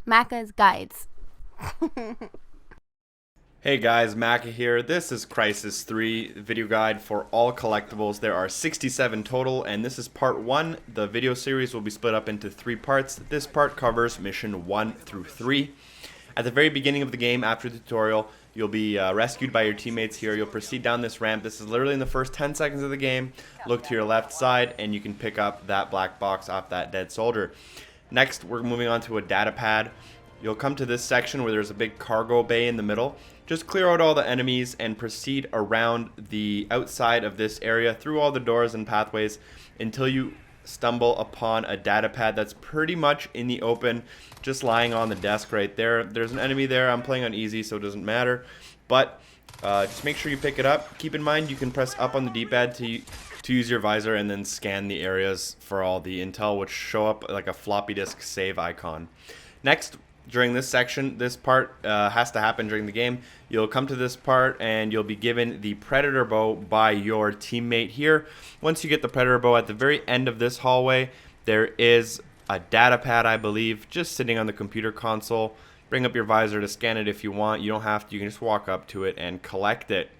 Macca's Guides. Hey guys, Macca here. This is Crysis 3 video guide for all collectibles. There are 67 total, and this is part 1. The video series will be split up into 3 parts. This part covers mission 1 through 3. At the very beginning of the game, after the tutorial, you'll be rescued by your teammates here. You'll proceed down this ramp. This is literally in the first 10 seconds of the game. Look to your left side, and you can pick up that black box off that dead soldier. Next, we're moving on to a datapad. You'll come to this section where there's a big cargo bay in the middle. Just clear out all the enemies and proceed around the outside of this area through all the doors and pathways until you stumble upon a datapad that's pretty much in the open, just lying on the desk right there. There's an enemy there. I'm playing on easy, so it doesn't matter. But just make sure you pick it up. Keep in mind you can press up on the D-pad to use your visor and then scan the areas for all the intel, which show up like a floppy disk save icon. Next, during this section, this part has to happen during the game. You'll come to this part and you'll be given the Predator bow by your teammate here. Once you get the Predator bow, at the very end of this hallway, there is a Datapad, I believe, just sitting on the computer console. Bring up your visor to scan it if you want. You don't have to. You can just walk up to it and collect it.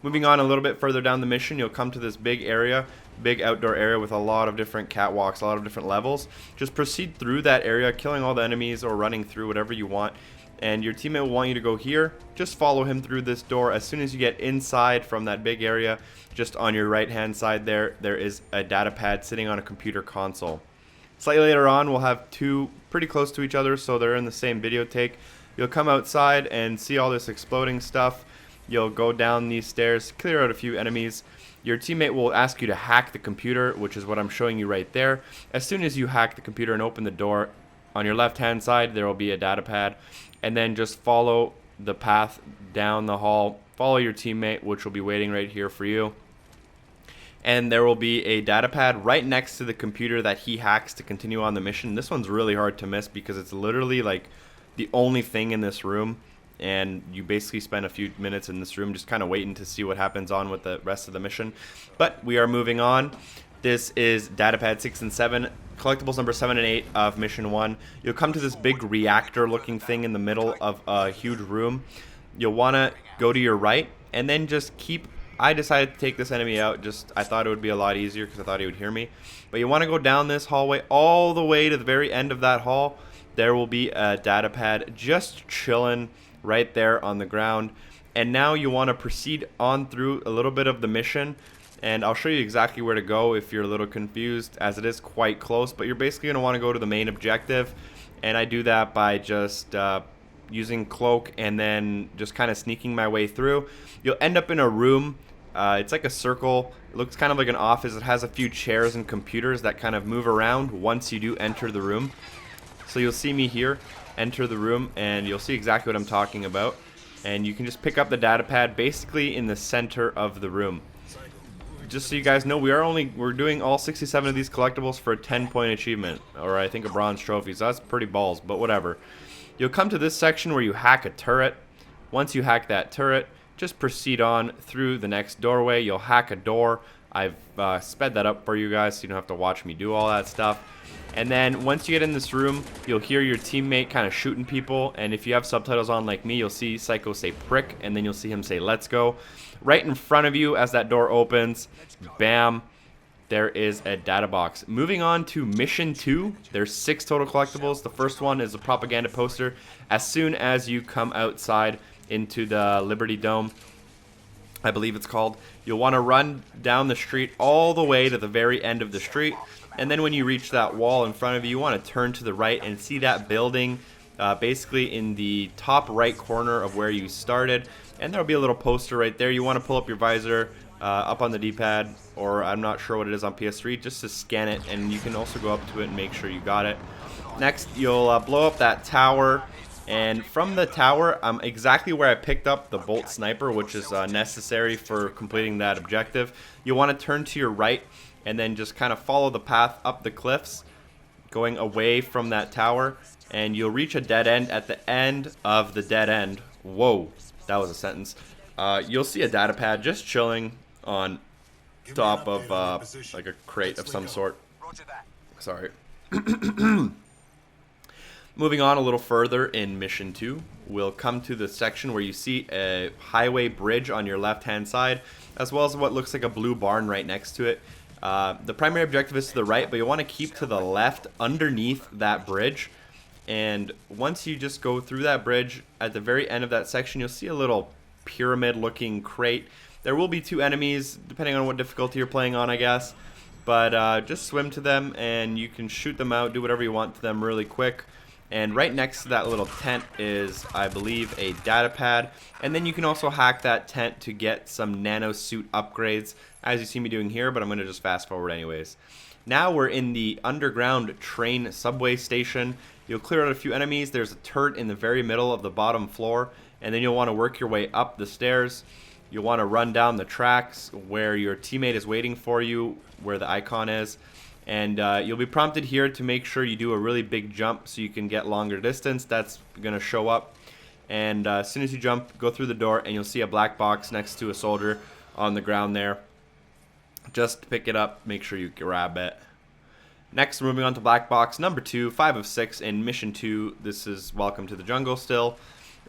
Moving on a little bit further down the mission, you'll come to this big area, big outdoor area with a lot of different catwalks, a lot of different levels. Just proceed through that area, killing all the enemies or running through whatever you want. And your teammate will want you to go here. Just follow him through this door. As soon as you get inside from that big area, just on your right hand side there is a datapad sitting on a computer console. Slightly later on, we'll have two pretty close to each other, so they're in the same video take. You'll come outside and see all this exploding stuff. You'll go down these stairs, clear out a few enemies. Your teammate will ask you to hack the computer, which is what I'm showing you right there. As soon as you hack the computer and open the door, on your left hand side there will be a datapad, and then just follow the path down the hall. Follow your teammate, which will be waiting right here for you. And there will be a datapad right next to the computer that he hacks to continue on the mission. This one's really hard to miss because it's literally like the only thing in this room. And you basically spend a few minutes in this room just kind of waiting to see what happens on with the rest of the mission. But we are moving on. This is Datapad 6 and 7, collectibles number 7 and 8 of mission 1. You'll come to this big reactor looking thing in the middle of a huge room. You'll want to go to your right and then just keep... I decided to take this enemy out. I thought it would be a lot easier because I thought he would hear me. But you want to go down this hallway all the way to the very end of that hall. There will be a datapad just chilling right there on the ground. And now you want to proceed on through a little bit of the mission, and I'll show you exactly where to go if you're a little confused, as it is quite close. But you're basically going to want to go to the main objective, and I do that by just using cloak and then just kind of sneaking my way through. You'll end up in a room. It's like a circle. It looks kind of like an office. It has a few chairs and computers that kind of move around once you do enter the room. So you'll see me here enter the room, and you'll see exactly what I'm talking about. And you can just pick up the datapad basically in the center of the room. Just so you guys know, we're doing all 67 of these collectibles for a 10-point achievement, or I think a bronze trophy, so that's pretty balls, but whatever. You'll come to this section where you hack a turret. Once you hack that turret, just proceed on through the next doorway. You'll hack a door. I've sped that up for you guys so you don't have to watch me do all that stuff. And then once you get in this room, you'll hear your teammate kind of shooting people, and if you have subtitles on like me, you'll see Psycho say prick, and then you'll see him say let's go. Right in front of you as that door opens, bam, there is a data box. Moving on to mission 2, there's 6 total collectibles. The first one is a propaganda poster. As soon as you come outside into the Liberty Dome, I believe it's called, you'll want to run down the street all the way to the very end of the street. And then when you reach that wall in front of you, you want to turn to the right and see that building basically in the top right corner of where you started. And there'll be a little poster right there. You want to pull up your visor up on the D-pad, or I'm not sure what it is on PS3, just to scan it. And you can also go up to it and make sure you got it. Next, you'll blow up that tower. And from the tower, I'm exactly where I picked up the bolt sniper, which is necessary for completing that objective. You want to turn to your right and then just kind of follow the path up the cliffs, going away from that tower, and you'll reach a dead end. At the end of the dead end, whoa, that was a sentence, you'll see a datapad just chilling on top of like a crate of some sort. Sorry. Moving on a little further in Mission 2, we'll come to the section where you see a highway bridge on your left-hand side, as well as what looks like a blue barn right next to it. The primary objective is to the right, but you want to keep to the left underneath that bridge. And once you just go through that bridge, at the very end of that section, you'll see a little pyramid-looking crate. There will be 2 enemies, depending on what difficulty you're playing on, I guess. But just swim to them, and you can shoot them out, do whatever you want to them really quick. And right next to that little tent is, I believe, a Datapad. And then you can also hack that tent to get some nano suit upgrades, as you see me doing here, but I'm going to just fast forward anyways. Now we're in the underground train subway station. You'll clear out a few enemies. There's a turret in the very middle of the bottom floor, and then you'll want to work your way up the stairs. You'll want to run down the tracks where your teammate is waiting for you, where the icon is. And you'll be prompted here to make sure you do a really big jump so you can get longer distance. That's going to show up. And as soon as you jump, go through the door, and you'll see a black box next to a soldier on the ground there. Just pick it up, make sure you grab it. Next, we're moving on to black box number 2, 5 of 6 in Mission 2. This is Welcome to the Jungle still.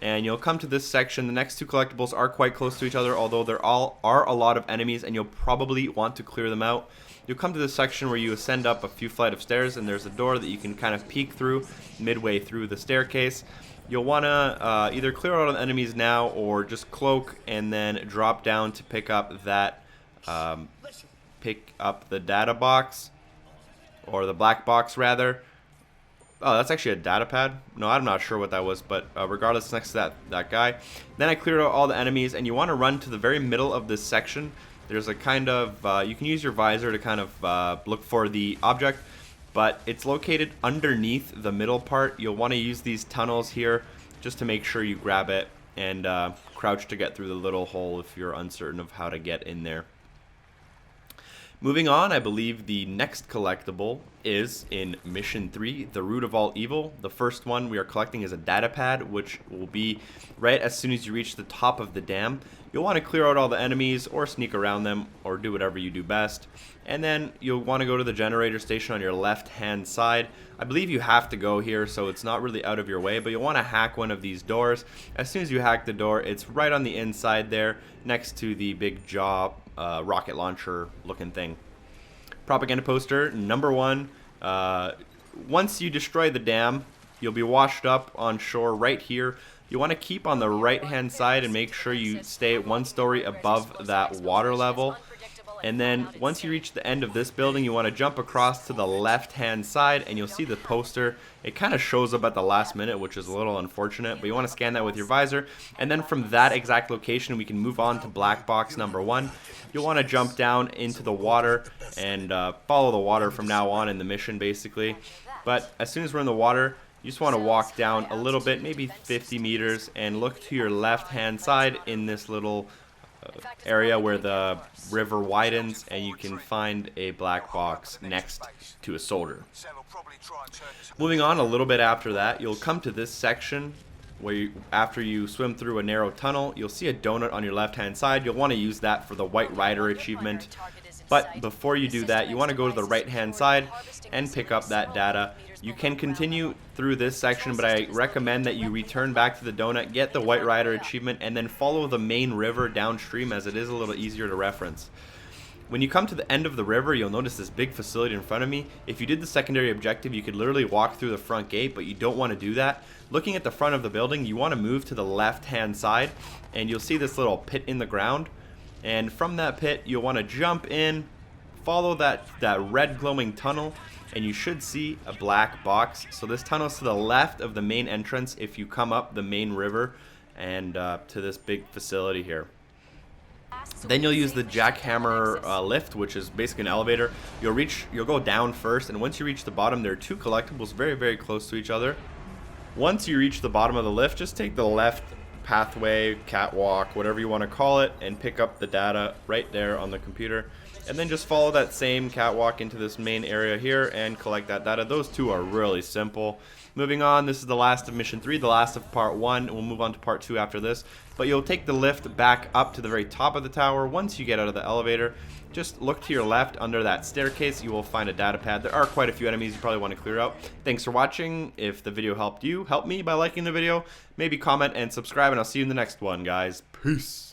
And you'll come to this section. The next 2 collectibles are quite close to each other, although there are a lot of enemies, and you'll probably want to clear them out. You'll come to this section where you ascend up a few flight of stairs, and there's a door that you can kind of peek through midway through the staircase. You'll want to either clear out all the enemies now, or just cloak and then drop down to pick up that the data box, or the black box rather. Oh, that's actually a Datapad. No, I'm not sure what that was, but regardless, next to that guy. Then I cleared out all the enemies, and you want to run to the very middle of this section. There's a kind of, you can use your visor to kind of look for the object, but it's located underneath the middle part. You'll want to use these tunnels here just to make sure you grab it, and crouch to get through the little hole if you're uncertain of how to get in there. Moving on, I believe the next collectible is in Mission 3, the Root of All Evil. The first one we are collecting is a Datapad, which will be right as soon as you reach the top of the dam. You'll want to clear out all the enemies, or sneak around them, or do whatever you do best. And then you'll want to go to the generator station on your left-hand side. I believe you have to go here, so it's not really out of your way, but you'll want to hack one of these doors. As soon as you hack the door, it's right on the inside there, next to the big jaw rocket launcher looking thing. Propaganda poster number 1. Once you destroy the dam, you'll be washed up on shore right here. You want to keep on the right hand side and make sure you stay 1 story above that water level. And then once you reach the end of this building, you want to jump across to the left hand side, and you'll see the poster. It kind of shows up at the last minute, which is a little unfortunate, but you want to scan that with your visor. And then from that exact location, we can move on to black box number 1. You'll want to jump down into the water and follow the water from now on in the mission, basically. But as soon as we're in the water, you just want to walk down a little bit, maybe 50 meters, and look to your left hand side in this little area where the river widens, and you can find a black box next to a soldier. Moving on a little bit after that, you'll come to this section where after you swim through a narrow tunnel, you'll see a donut on your left hand side. You'll want to use that for the White Rider achievement. But before you do that, you want to go to the right hand side and pick up that data. You can continue through this section, but I recommend that you return back to the donut, get the White Rider achievement, and then follow the main river downstream, as it is a little easier to reference. When you come to the end of the river, you'll notice this big facility in front of me. If you did the secondary objective, you could literally walk through the front gate, but you don't want to do that. Looking at the front of the building, you want to move to the left hand side, and you'll see this little pit in the ground. And from that pit, you'll want to jump in, follow that red glowing tunnel, and you should see a black box. So this tunnel is to the left of the main entrance if you come up the main river and to this big facility here. Then you'll use the jackhammer lift, which is basically an elevator. You'll go down first, and once you reach the bottom, there are 2 collectibles very, very close to each other. Once you reach the bottom of the lift, just take the left pathway, catwalk, whatever you want to call it, and pick up the data right there on the computer. and then just follow that same catwalk into this main area here and collect that data. Those two are really simple. Moving on, this is the last of mission 3, the last of part 1. We'll move on to part 2 after this. But you'll take the lift back up to the very top of the tower. Once you get out of the elevator, just look to your left under that staircase. You will find a datapad. There are quite a few enemies you probably want to clear out. Thanks for watching. If the video helped you, help me by liking the video. Maybe comment and subscribe, and I'll see you in the next one, guys. Peace.